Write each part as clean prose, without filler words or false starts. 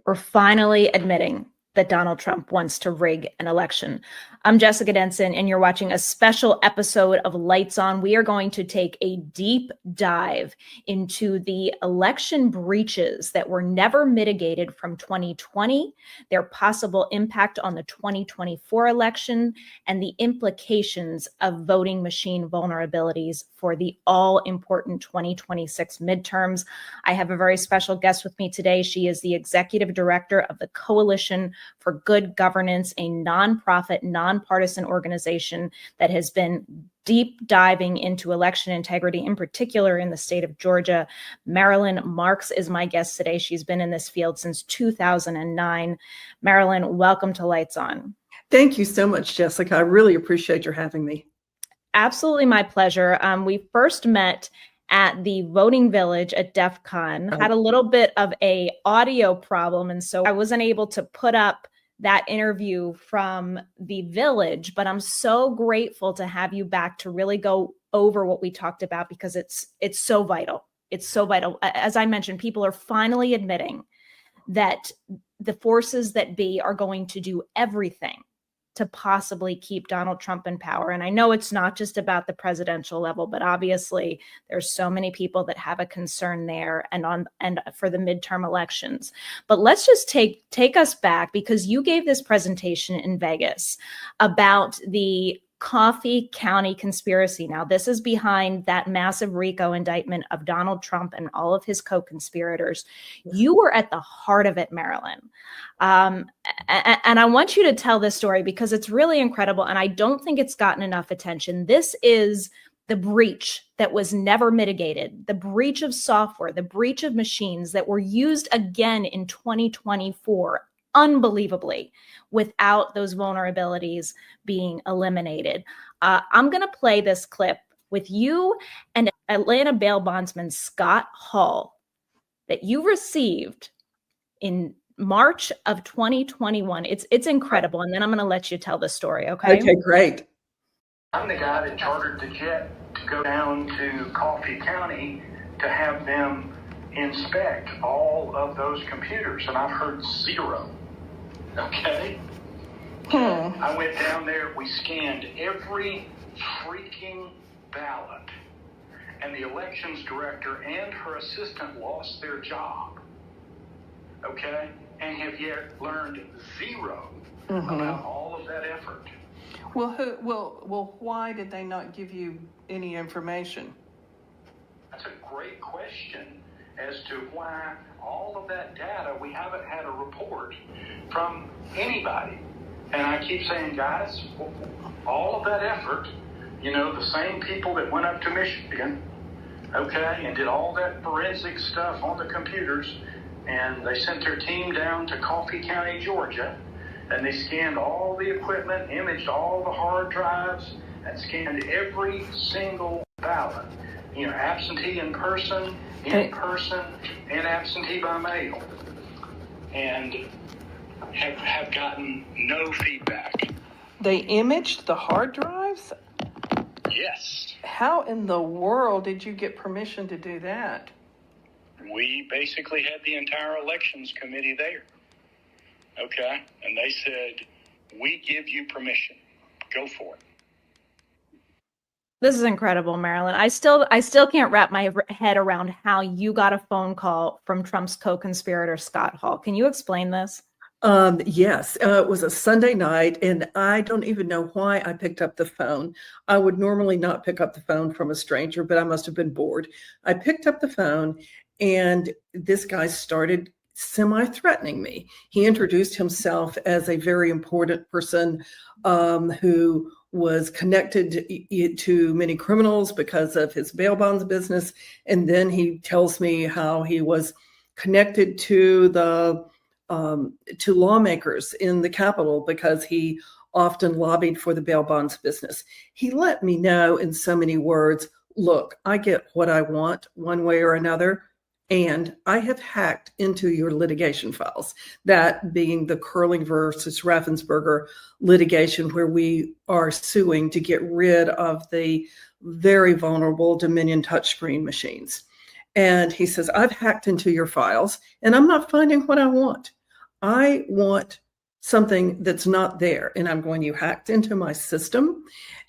We're finally admitting that Donald Trump wants to rig an election. I'm Jessica Denson, and you're watching a special episode of Lights On. We are going to take a deep dive into the election breaches that were never mitigated from 2020, their possible impact on the 2024 election, and the implications of voting machine vulnerabilities for the all-important 2026 midterms. I have a very special guest with me today. She is the executive director of the Coalition for Good Governance, a nonprofit, nonpartisan organization that has been deep diving into election integrity, in particular in the state of Georgia. Marilyn Marks is my guest today. She's been in this field since 2009. Marilyn, welcome to Lights On. Thank you so much, Jessica. I really appreciate your having me. Absolutely my pleasure. We first met at the voting village at Defcon, had a little bit of a audio problem. And so I wasn't able to put up that interview from the village, but I'm so grateful to have you back to really go over what we talked about, because it's so vital. It's so vital. As I mentioned, people are finally admitting that the forces that be are going to do everything to possibly keep Donald Trump in power. And I know it's not just about the presidential level, but obviously there's so many people that have a concern there and for the midterm elections. But let's just take us back, because you gave this presentation in Vegas about the Coffee County conspiracy. Now, this is behind that massive RICO indictment of Donald Trump and all of his co-conspirators. You were at the heart of it, Marilyn. And I want you to tell this story because it's really incredible, and I don't think it's gotten enough attention. This is the breach that was never mitigated, the breach of software, the breach of machines that were used again in 2024, unbelievably, without those vulnerabilities being eliminated. I'm going to play this clip with you and Atlanta bail bondsman Scott Hall that you received in March of 2021. It's incredible. And then I'm going to let you tell the story. Okay. Okay, great. I'm the guy that chartered the jet to go down to Coffee County to have them inspect all of those computers, and I've heard zero. Okay? I went down there, we scanned every freaking ballot, and the elections director and her assistant lost their job. Okay? And have yet learned zero about all of that effort. Well, why did they not give you any information? That's a great question as to why all of that data, we haven't had a report from anybody. And I keep saying, guys, all of that effort, the same people that went up to Michigan, okay, and did all that forensic stuff on the computers, and they sent their team down to Coffee County, Georgia, and they scanned all the equipment, imaged all the hard drives, and scanned every single ballot, absentee in person, and absentee by mail, and have gotten no feedback. They imaged the hard drives? Yes. How in the world did you get permission to do that? We basically had the entire elections committee there. Okay? And they said, we give you permission. Go for it. This is incredible, Marilyn. I still can't wrap my head around how you got a phone call from Trump's co-conspirator, Scott Hall. Can you explain this? Yes, it was a Sunday night, and I don't even know why I picked up the phone. I would normally not pick up the phone from a stranger, but I must have been bored. I picked up the phone, and this guy started semi-threatening me. He introduced himself as a very important person who was connected to many criminals because of his bail bonds business. And then he tells me how he was connected to to lawmakers in the Capitol because he often lobbied for the bail bonds business. He let me know in so many words, look, I get what I want one way or another, and I have hacked into your litigation files, that being the Curling versus Raffensperger litigation, where we are suing to get rid of the very vulnerable Dominion touchscreen machines. And he says, I've hacked into your files and I'm not finding what I want. I want something that's not there. And I'm going, you hacked into my system.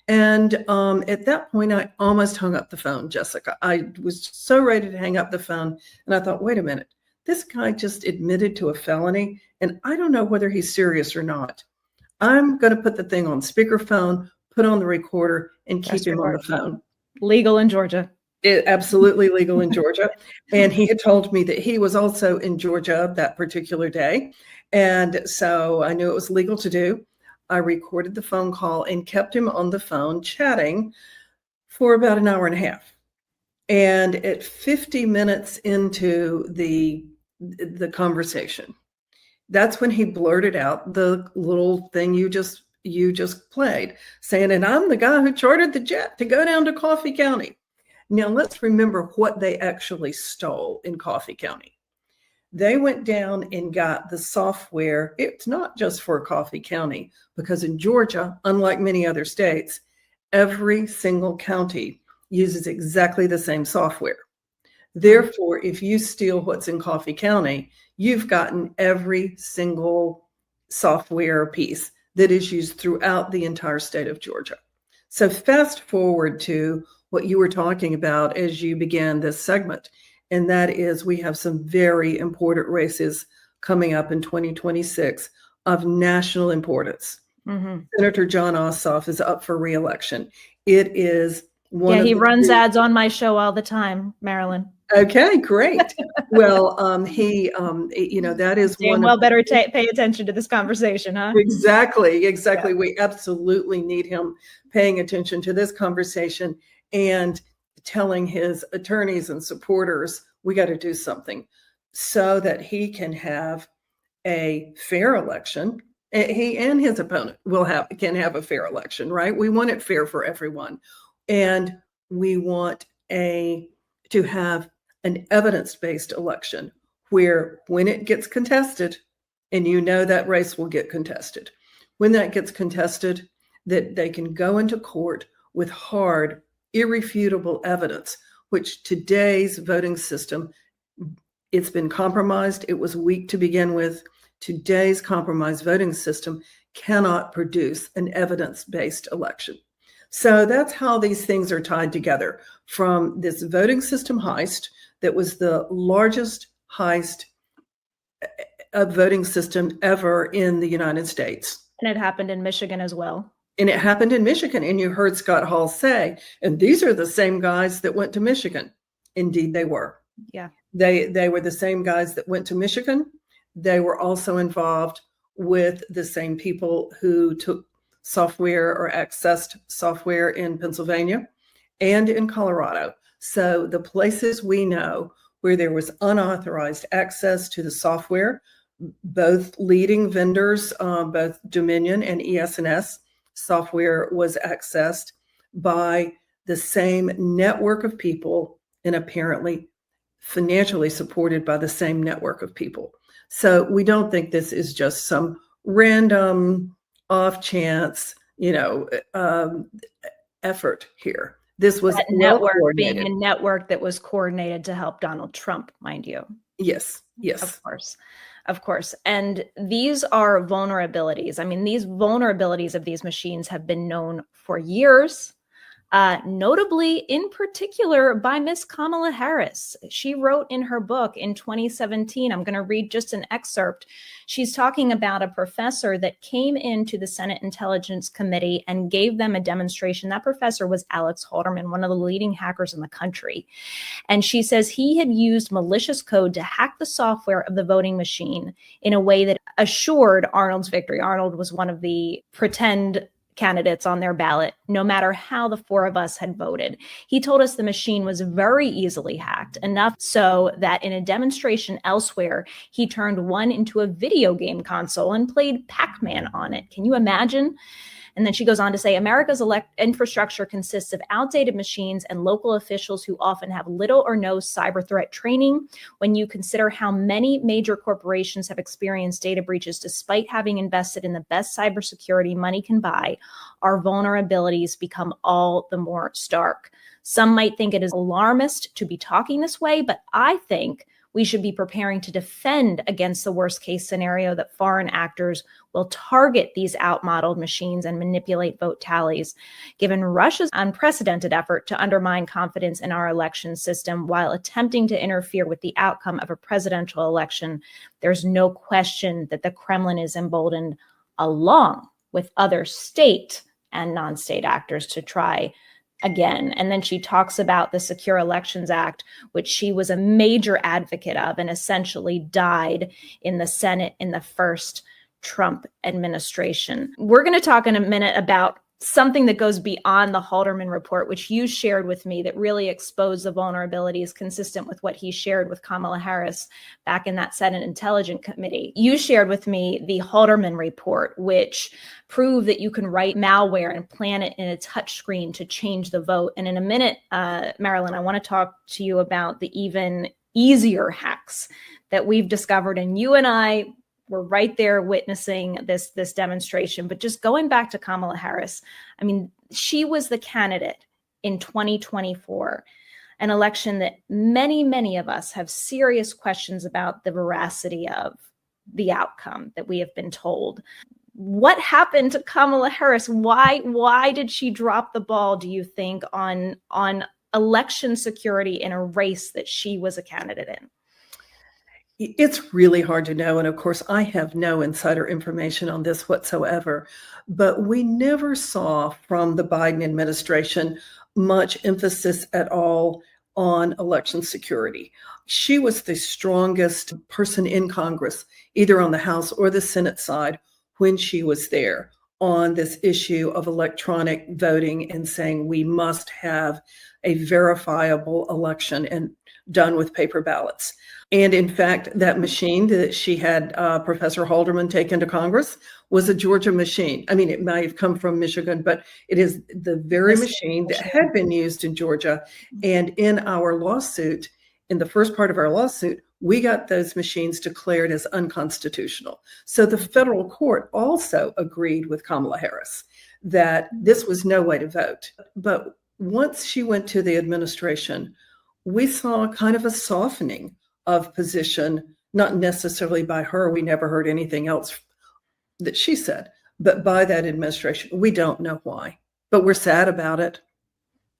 And at that point, I almost hung up the phone, Jessica. I was so ready to hang up the phone. And I thought, wait a minute, this guy just admitted to a felony. And I don't know whether he's serious or not. I'm going to put the thing on speakerphone, put on the recorder, and keep him on the phone. Legal in Georgia. Absolutely legal in Georgia. And he had told me that he was also in Georgia that particular day. And so I knew it was legal to do. I recorded the phone call and kept him on the phone chatting for about an hour and a half. And at 50 minutes into the conversation, that's when he blurted out the little thing you just played, saying, and I'm the guy who chartered the jet to go down to Coffee County. Now let's remember what they actually stole in Coffee County. They went down and got the software. It's not just for Coffee County, because in Georgia, unlike many other states, every single county uses exactly the same software. Therefore, if you steal what's in Coffee County, you've gotten every single software piece that is used throughout the entire state of Georgia. So fast forward to what you were talking about as you began this segment, and that is we have some very important races coming up in 2026 of national importance. Mm-hmm. Senator John Ossoff is up for re-election. It is one. Yeah, he runs ads on my show all the time, Marilyn. Okay, great. Well, that is one. Well, better pay attention to this conversation, huh? Exactly. Yeah. We absolutely need him paying attention to this conversation and telling his attorneys and supporters, we got to do something so that he can have a fair election. He and his opponent can have a fair election, right? We want it fair for everyone. And we want to have an evidence-based election where when it gets contested, and that race will get contested, when that gets contested, that they can go into court with hard, irrefutable evidence, which today's voting system, it's been compromised. It was weak to begin with. Today's compromised voting system cannot produce an evidence-based election. So that's how these things are tied together, from this voting system heist that was the largest heist of voting system ever in the United States. And it happened in Michigan as well. And it happened in Michigan. And you heard Scott Hall say, and these are the same guys that went to Michigan. Indeed, they were. Yeah. They were the same guys that went to Michigan. They were also involved with the same people who took software or accessed software in Pennsylvania and in Colorado. So the places we know where there was unauthorized access to the software, both leading vendors, both Dominion and ES&S software was accessed by the same network of people and apparently financially supported by the same network of people. So we don't think this is just some random off chance, effort here. This was that network being a network that was coordinated to help Donald Trump, mind you. Yes. Of course. And these are vulnerabilities. I mean, these vulnerabilities of these machines have been known for years. Notably, in particular, by Miss Kamala Harris. She wrote in her book in 2017, I'm going to read just an excerpt. She's talking about a professor that came into the Senate Intelligence Committee and gave them a demonstration. That professor was Alex Halderman, one of the leading hackers in the country. And she says he had used malicious code to hack the software of the voting machine in a way that assured Arnold's victory. Arnold was one of the pretend candidates on their ballot, no matter how the four of us had voted. He told us the machine was very easily hacked, enough so that in a demonstration elsewhere, he turned one into a video game console and played Pac-Man on it. Can you imagine? And then she goes on to say, America's infrastructure consists of outdated machines and local officials who often have little or no cyber threat training. When you consider how many major corporations have experienced data breaches despite having invested in the best cybersecurity money can buy, our vulnerabilities become all the more stark. Some might think it is alarmist to be talking this way, but I think we should be preparing to defend against the worst case scenario that foreign actors will target these outmodeled machines and manipulate vote tallies. Given Russia's unprecedented effort to undermine confidence in our election system while attempting to interfere with the outcome of a presidential election, there's no question that the Kremlin is emboldened, along with other state and non-state actors, to try again. And then she talks about the Secure Elections Act, which she was a major advocate of and essentially died in the Senate in the first Trump administration. We're going to talk in a minute about something that goes beyond the Halderman report, which you shared with me, that really exposed the vulnerabilities consistent with what he shared with Kamala Harris back in that Senate Intelligence Committee. You shared with me the Halderman report, which proved that you can write malware and plant it in a touchscreen to change the vote. And in a minute, Marilyn, I want to talk to you about the even easier hacks that we've discovered. And you and I were right there witnessing this demonstration. But just going back to Kamala Harris, I mean, she was the candidate in 2024, an election that many of us have serious questions about the veracity of the outcome that we have been told. What happened to Kamala Harris? Why did she drop the ball, do you think, on election security in a race that she was a candidate in? It's really hard to know. And of course, I have no insider information on this whatsoever. But we never saw from the Biden administration much emphasis at all on election security. She was the strongest person in Congress, either on the House or the Senate side, when she was there on this issue of electronic voting and saying we must have a verifiable election and done with paper ballots. And in fact, that machine that she had Professor Halderman take into Congress was a Georgia machine. I mean, it might have come from Michigan, but it is the very machine that had been used in Georgia. And in our lawsuit, in the first part of our lawsuit, we got those machines declared as unconstitutional. So the federal court also agreed with Kamala Harris that this was no way to vote. But once she went to the administration, we saw kind of a softening of position, not necessarily by her. We never heard anything else that she said, but by that administration. We don't know why, but we're sad about it.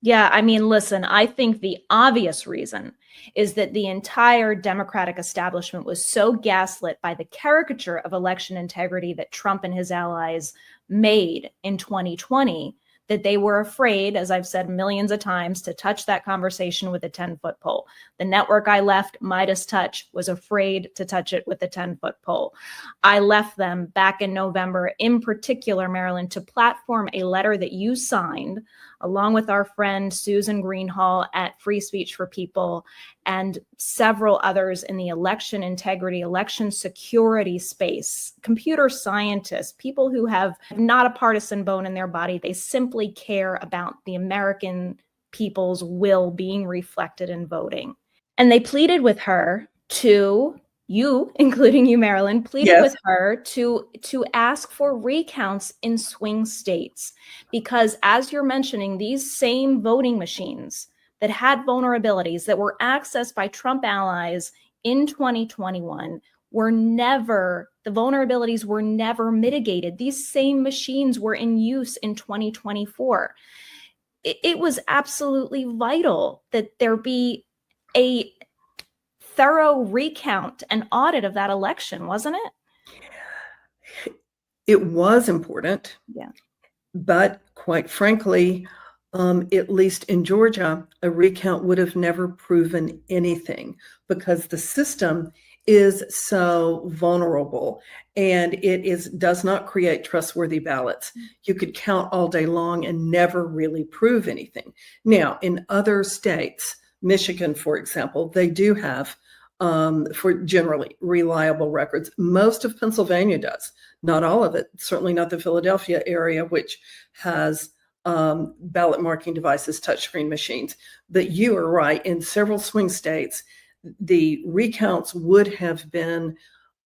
Yeah, I mean, listen, I think the obvious reason is that the entire Democratic establishment was so gaslit by the caricature of election integrity that Trump and his allies made in 2020 that they were afraid, as I've said millions of times, to touch that conversation with a 10-foot pole. The network I left, Midas Touch, was afraid to touch it with a 10-foot pole. I left them back in November, in particular, Marilyn, to platform a letter that you signed, along with our friend Susan Greenhall at Free Speech for People and several others in the election integrity, election security space, computer scientists, people who have not a partisan bone in their body. They simply care about the American people's will being reflected in voting. And they pleaded with her to, you, including you, Marilyn, pleaded with her to ask for recounts in swing states. Because as you're mentioning, these same voting machines that had vulnerabilities that were accessed by Trump allies in 2021 the vulnerabilities were never mitigated. These same machines were in use in 2024. It was absolutely vital that there be a thorough recount and audit of that election, wasn't it? It was important. Yeah. But quite frankly, at least in Georgia, a recount would have never proven anything because the system is so vulnerable and does not create trustworthy ballots. You could count all day long and never really prove anything. Now, in other states, Michigan, for example, they do have for generally reliable records. Most of Pennsylvania does, not all of it, certainly not the Philadelphia area, which has ballot marking devices, touchscreen machines. But you are right, in several swing states, the recounts would have been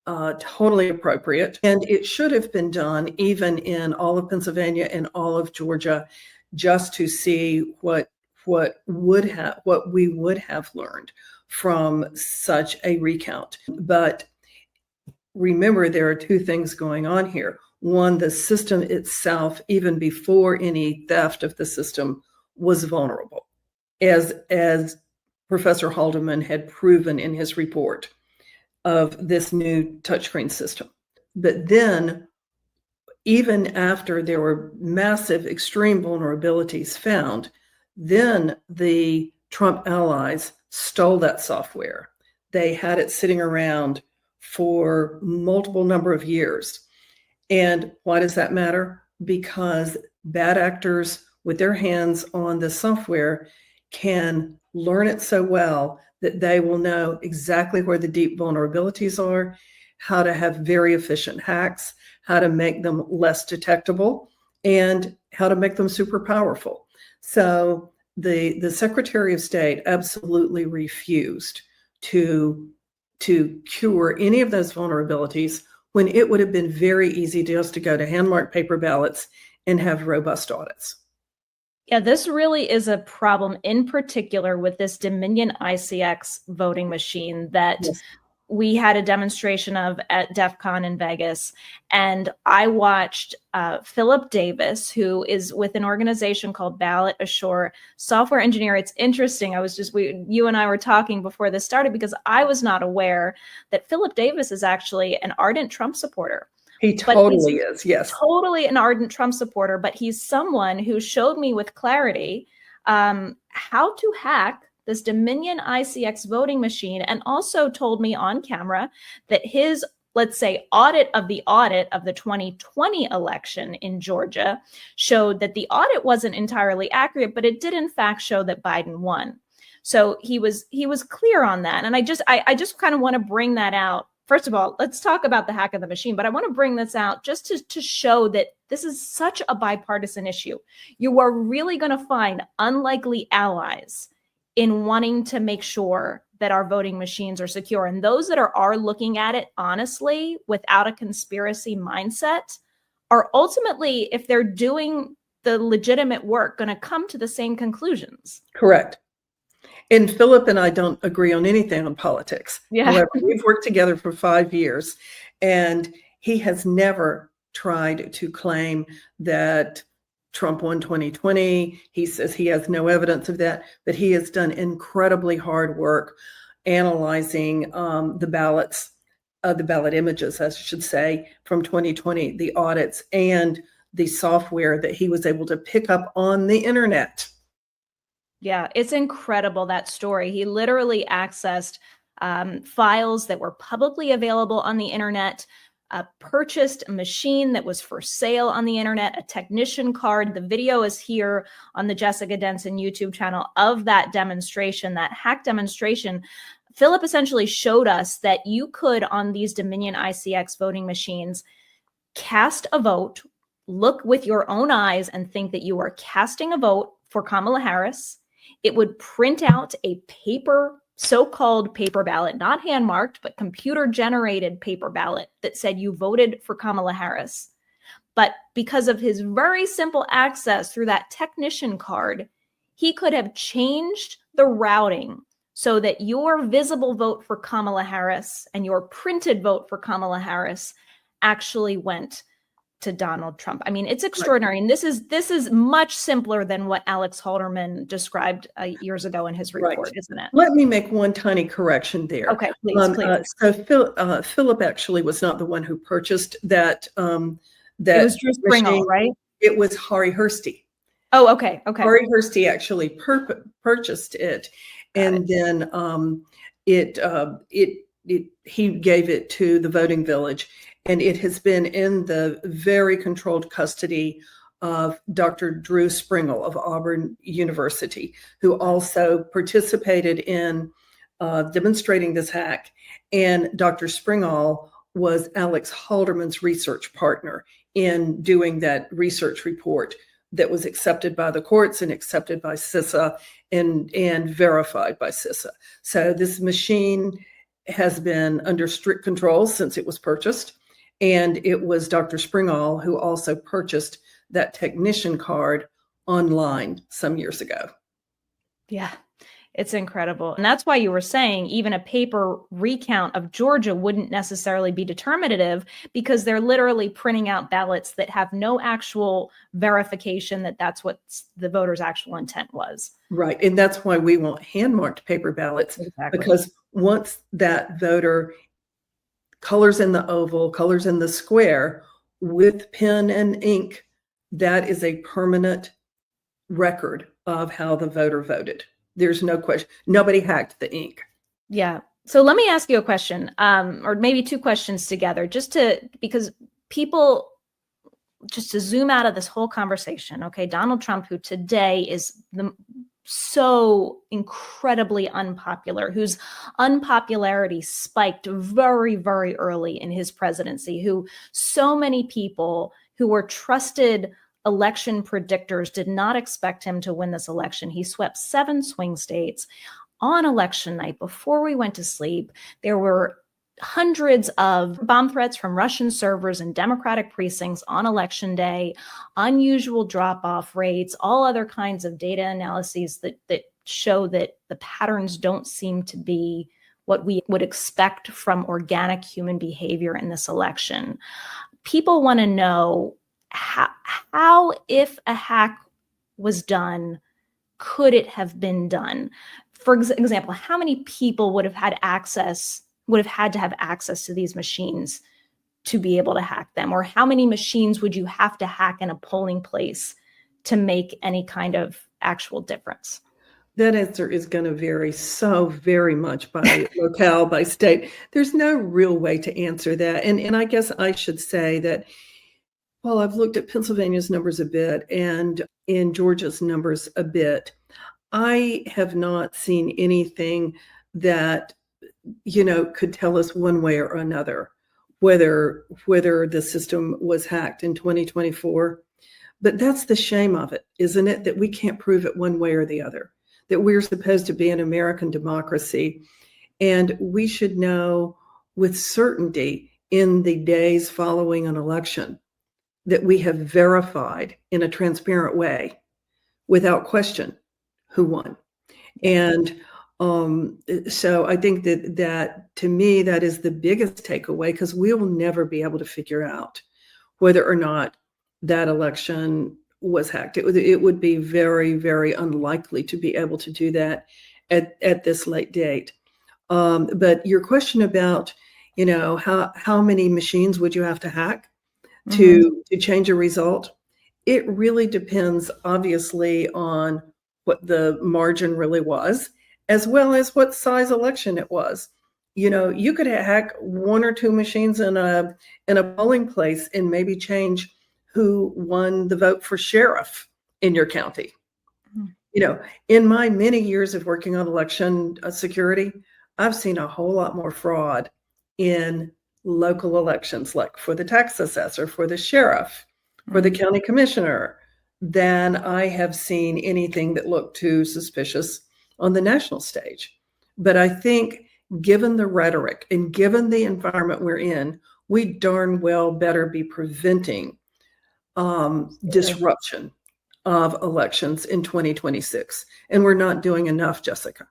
totally appropriate. And it should have been done even in all of Pennsylvania and all of Georgia, just to see what what we would have learned from such a recount. But remember, there are two things going on here. One, the system itself, even before any theft of the system, was vulnerable, as Professor Haldeman had proven in his report of this new touchscreen system. But then, even after there were massive, extreme vulnerabilities found, then the Trump allies stole that software. They had it sitting around for multiple number of years. And why does that matter? Because bad actors with their hands on the software can learn it so well that they will know exactly where the deep vulnerabilities are, how to have very efficient hacks, how to make them less detectable, and how to make them super powerful. So the Secretary of State absolutely refused to cure any of those vulnerabilities when it would have been very easy just to go to hand-marked paper ballots and have robust audits. Yeah, this really is a problem in particular with this Dominion ICX voting machine that Yes. we had a demonstration of at Defcon in Vegas. And I watched Philip Davis, who is with an organization called Ballot Assure, software engineer. It's interesting. You and I were talking before this started because I was not aware that Philip Davis is actually an ardent Trump supporter. He totally is, yes. Totally an ardent Trump supporter, but he's someone who showed me with clarity how to hack this Dominion ICX voting machine, and also told me on camera that his, let's say, audit of the 2020 election in Georgia showed that the audit wasn't entirely accurate, but it did in fact show that Biden won. So he was clear on that. And I just kind of want to bring that out. First of all, let's talk about the hack of the machine, but I want to bring this out just to show that this is such a bipartisan issue. You are really going to find unlikely allies in wanting to make sure that our voting machines are secure. And those that are looking at it honestly, without a conspiracy mindset, are ultimately, if they're doing the legitimate work, going to come to the same conclusions. Correct. And Philip and I don't agree on anything on politics. Yeah. However, we've worked together for 5 years, and he has never tried to claim that Trump won 2020. He says he has no evidence of that, but he has done incredibly hard work analyzing the ballots, the ballot images, I should say, from 2020, the audits, and the software that he was able to pick up on the internet. Yeah, it's incredible, that story. He literally accessed files that were publicly available on the internet, purchased a machine that was for sale on the internet, a technician card. The video is here on the Jessica Denson YouTube channel of that demonstration, that hack demonstration. Philip essentially showed us that you could, on these Dominion ICX voting machines, cast a vote, look with your own eyes and think that you are casting a vote for Kamala Harris. It would print out a paper, so-called paper ballot, not hand-marked, but computer-generated paper ballot that said you voted for Kamala Harris. But because of his very simple access through that technician card, he could have changed the routing so that your visible vote for Kamala Harris and your printed vote for Kamala Harris actually went to Donald Trump. I mean, it's extraordinary. And this is much simpler than what Alex Halderman described years ago in his report, isn't it? Let me make one tiny correction there. Okay, please. So Philip actually was not the one who purchased that. It was Drew Springall, right? It was Hari Hursty. Oh, okay. Hari Hursty actually purchased it, and then he gave it to the voting village. And it has been in the very controlled custody of Dr. Drew Springall of Auburn University, who also participated in demonstrating this hack. And Dr. Springall was Alex Halderman's research partner in doing that research report that was accepted by the courts and accepted by CISA and verified by CISA. So this machine has been under strict control since it was purchased. And it was Dr. Springall who also purchased that technician card online some years ago. Yeah. It's incredible. And that's why you were saying even a paper recount of Georgia wouldn't necessarily be determinative, because they're literally printing out ballots that have no actual verification that that's what the voter's actual intent was. Right. And that's why we want hand-marked paper ballots, Exactly. because once that voter colors in the oval, colors in the square with pen and ink, that is a permanent record of how the voter voted. There's no question. Nobody hacked the ink. Yeah. So let me ask you a question, or maybe two questions together, because people, just to zoom out of this whole conversation. Okay. Donald Trump, who today is so incredibly unpopular, whose unpopularity spiked very, very early in his presidency, who so many people who were trusted election predictors did not expect him to win this election. He swept 7 swing states on election night before we went to sleep. There were hundreds of bomb threats from Russian servers in Democratic precincts on election day, unusual drop-off rates, all other kinds of data analyses that show that the patterns don't seem to be what we would expect from organic human behavior in this election. People want to know how, if a hack was done, could it have been done? For example, how many people would have had to have access to these machines to be able to hack them? Or how many machines would you have to hack in a polling place to make any kind of actual difference? That answer is going to vary so very much by locale, by state. There's no real way to answer that. And I guess I should say that, well, I've looked at Pennsylvania's numbers a bit and in Georgia's numbers a bit. I have not seen anything that, could tell us one way or another whether the system was hacked in 2024. But that's the shame of it, isn't it? That we can't prove it one way or the other, that we're supposed to be an American democracy. And we should know with certainty in the days following an election that we have verified in a transparent way, without question, who won. And so I think that to me, that is the biggest takeaway, because we will never be able to figure out whether or not that election was hacked. It would be very, very unlikely to be able to do that at this late date. But your question about, how many machines would you have to hack to change a result? It really depends, obviously, on what the margin really was, as well as what size election it was. You could hack 1 or 2 machines in a polling place and maybe change who won the vote for sheriff in your county. In my many years of working on election security, I've seen a whole lot more fraud in local elections, like for the tax assessor, for the sheriff, for the county commissioner, than I have seen anything that looked too suspicious on the national stage. But I think, given the rhetoric and given the environment we're in, we darn well better be preventing disruption of elections in 2026. And we're not doing enough, Jessica.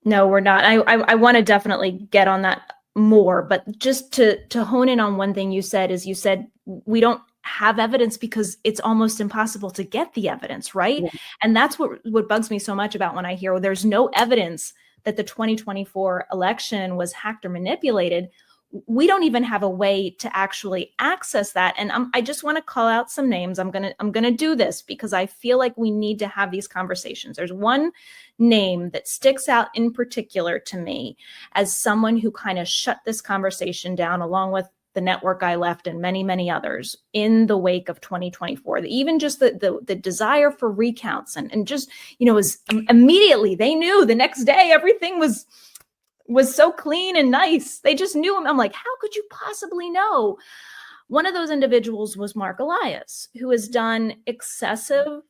No, we're not. I want to definitely get on that more, but just to hone in on one thing you said we don't have evidence because it's almost impossible to get the evidence, right? Yeah. And that's what bugs me so much about when I hear there's no evidence that the 2024 election was hacked or manipulated. We don't even have a way to actually access that. And I just want to call out some names. I'm gonna do this because I feel like we need to have these conversations. There's one name that sticks out in particular to me as someone who kind of shut this conversation down, along with the network I left and many, many others in the wake of 2024. Even just the desire for recounts and just, was immediately, they knew the next day everything was so clean and nice. They just knew him. I'm like, how could you possibly know? One of those individuals was Mark Elias, who has done excessive,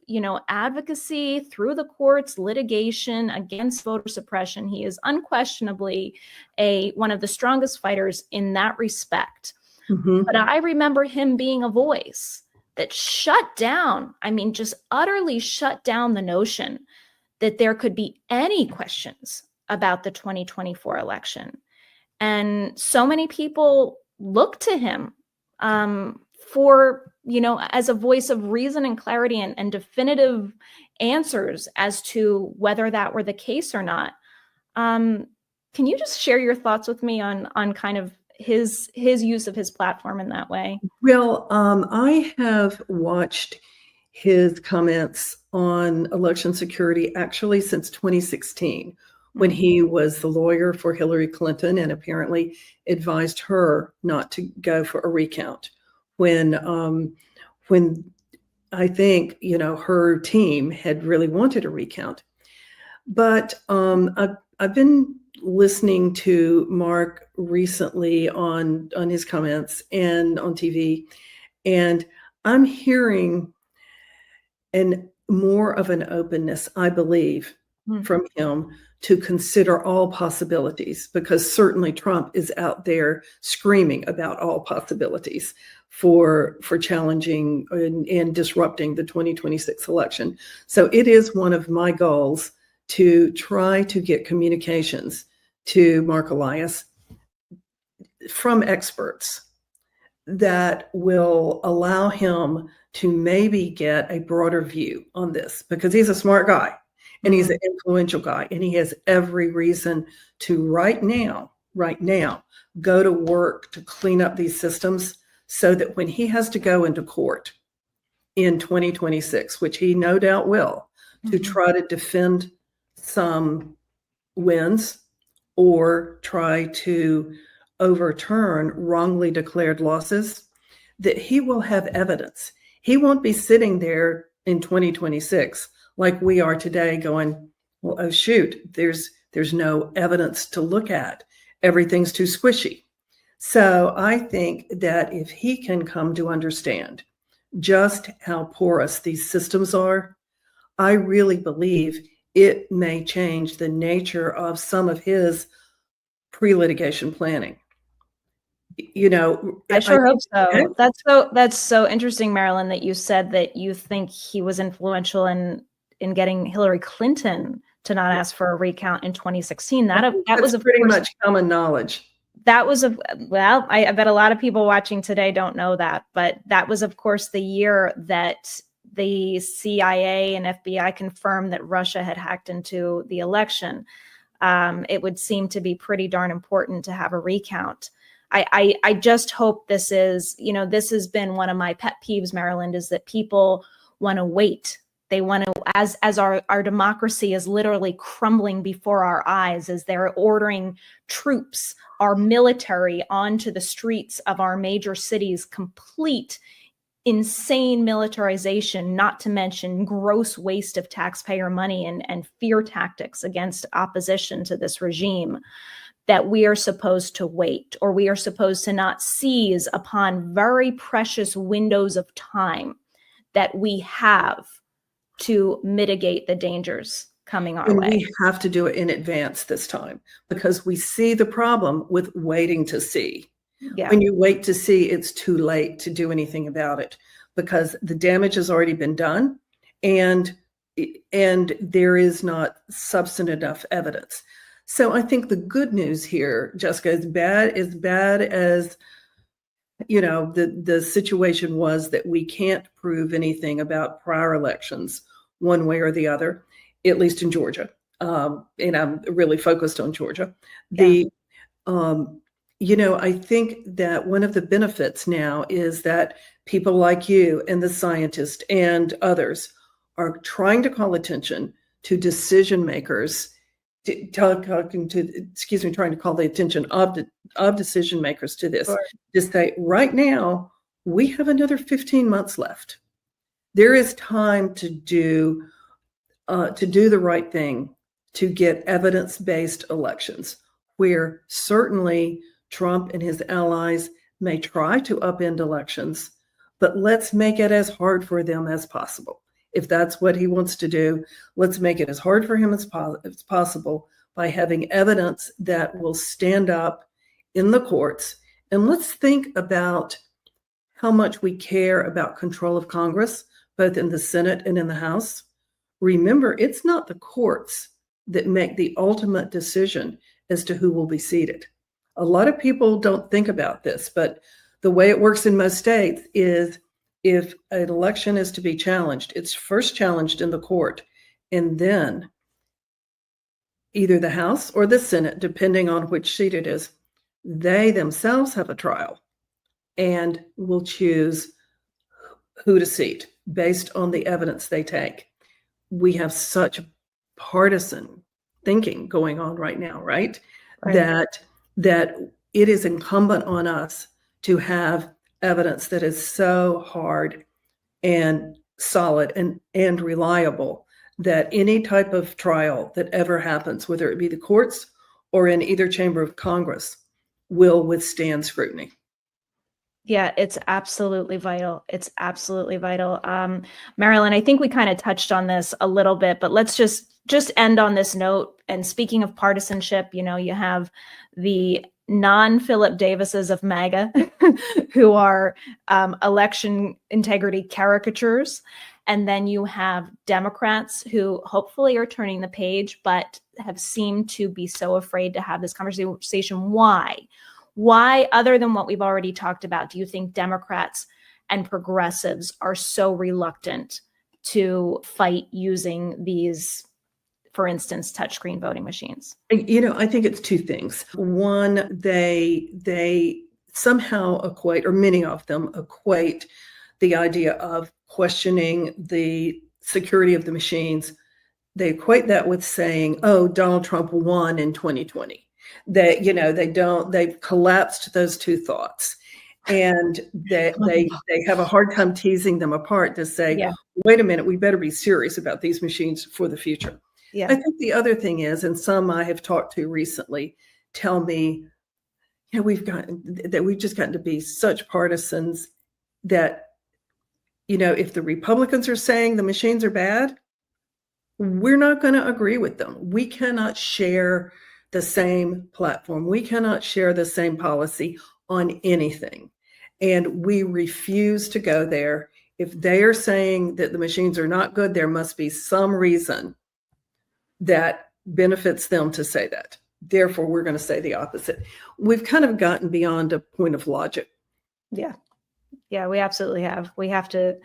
advocacy through the courts, litigation against voter suppression. He is unquestionably one of the strongest fighters in that respect. Mm-hmm. But I remember him being a voice that shut down, just utterly shut down the notion that there could be any questions about the 2024 election. And so many people look to him for, as a voice of reason and clarity and definitive answers as to whether that were the case or not. Can you just share your thoughts with me on kind of his use of his platform in that way? Well, I have watched his comments on election security actually since 2016, when he was the lawyer for Hillary Clinton and apparently advised her not to go for a recount when I think, her team had really wanted a recount. But I've been listening to Mark recently on his comments and on TV, and I'm hearing more of an openness, I believe, from him to consider all possibilities, because certainly Trump is out there screaming about all possibilities for challenging and disrupting the 2026 election. So it is one of my goals to try to get communications to Mark Elias from experts that will allow him to maybe get a broader view on this, because he's a smart guy and he's an influential guy, and he has every reason to right now, go to work to clean up these systems so that when he has to go into court in 2026, which he no doubt will, to try to defend some wins or try to overturn wrongly declared losses, that he will have evidence. He won't be sitting there in 2026 like we are today going, well, oh shoot, there's no evidence to look at. Everything's too squishy. So I think that if he can come to understand just how porous these systems are, I really believe it may change the nature of some of his pre-litigation planning. I sure hope so. That's so interesting, Marilyn, that you said that you think he was influential in getting Hillary Clinton to not ask for a recount in 2016. That was pretty much common knowledge. That was I bet a lot of people watching today don't know that, but that was, of course, the year that the CIA and FBI confirmed that Russia had hacked into the election. It would seem to be pretty darn important to have a recount. I just hope this is, this has been one of my pet peeves, Maryland, is that people want to wait. They want to, as our democracy is literally crumbling before our eyes, as they're ordering troops, our military onto the streets of our major cities, complete insane militarization, not to mention gross waste of taxpayer money and fear tactics against opposition to this regime, that we are supposed to wait, or we are supposed to not seize upon very precious windows of time that we have to mitigate the dangers coming our way. We have to do it in advance this time, because we see the problem with waiting to see. Yeah. When you wait to see, it's too late to do anything about it, because the damage has already been done, and there is not substantive enough evidence. So I think the good news here, Jessica, as bad as the situation was, that we can't prove anything about prior elections one way or the other, at least in Georgia. And I'm really focused on Georgia. Yeah. I think that one of the benefits now is that people like you and the scientists and others are trying to call attention to decision makers, trying to call the attention of decision makers to this. Sure. To say, right now, we have another 15 months left. There is time to do the right thing, to get evidence-based elections, where certainly Trump and his allies may try to upend elections, but let's make it as hard for them as possible. If that's what he wants to do, let's make it as hard for him as possible by having evidence that will stand up in the courts. And let's think about how much we care about control of Congress, both in the Senate and in the House. remember, it's not the courts that make the ultimate decision as to who will be seated. A lot of people don't think about this, but the way it works in most states is if an election is to be challenged, it's first challenged in the court, and then either the House or the Senate, depending on which seat it is, they themselves have a trial and will choose who to seat based on the evidence they take. We have such partisan thinking going on right now, right? That it is incumbent on us to have evidence that is so hard and solid and reliable that any type of trial that ever happens, whether it be the courts or in either chamber of Congress, will withstand scrutiny. Yeah, it's absolutely vital. It's absolutely vital. Marilyn, I think we kind of touched on this a little bit, but let's just end on this note. And speaking of partisanship, you know, you have the non-Philip Davises of MAGA who are election integrity caricatures. And then you have Democrats who hopefully are turning the page, but have seemed to be so afraid to have this conversation. Why? Why, other than what we've already talked about, do you think Democrats and progressives are so reluctant to fight using these, for instance, touchscreen voting machines? You know, I think it's two things. One, they somehow equate, or many of them equate, the idea of questioning the security of the machines. They equate that with saying, oh, Donald Trump won in 2020. They've collapsed those two thoughts. And they have a hard time teasing them apart to say, wait a minute, we better be serious about these machines for the future. I think the other thing is, and some I have talked to recently tell me, you know, we've just gotten to be such partisans that, you know, if the Republicans are saying the machines are bad, we're not going to agree with them. We cannot share the same platform. We cannot share the same policy on anything. And we refuse to go there. If they are saying that the machines are not good, there must be some reason that benefits them to say that. Therefore, we're going to say the opposite. We've kind of gotten beyond a point of logic. Yeah, we absolutely have. We have to,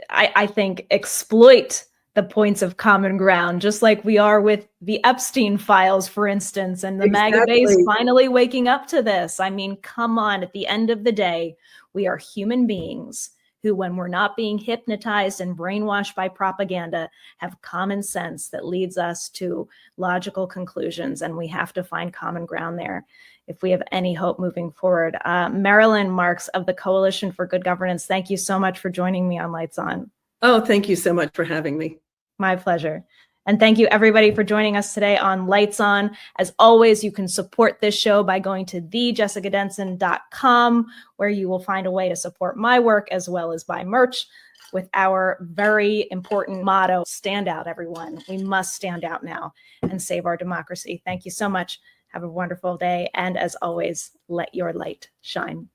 I think, exploit the points of common ground, just like we are with the Epstein files, for instance, and the MAGA base finally waking up to this. I mean, come on, at the end of the day, we are human beings who, when we're not being hypnotized and brainwashed by propaganda, have common sense that leads us to logical conclusions, and we have to find common ground there if we have any hope moving forward. Marilyn Marks of the Coalition for Good Governance, thank you so much for joining me on Lights On. Oh, thank you so much for having me. My pleasure. And thank you, everybody, for joining us today on Lights On. As always, you can support this show by going to thejessicadenson.com, where you will find a way to support my work as well as buy merch with our very important motto, stand out, everyone. We must stand out now and save our democracy. Thank you so much. Have a wonderful day. And as always, let your light shine.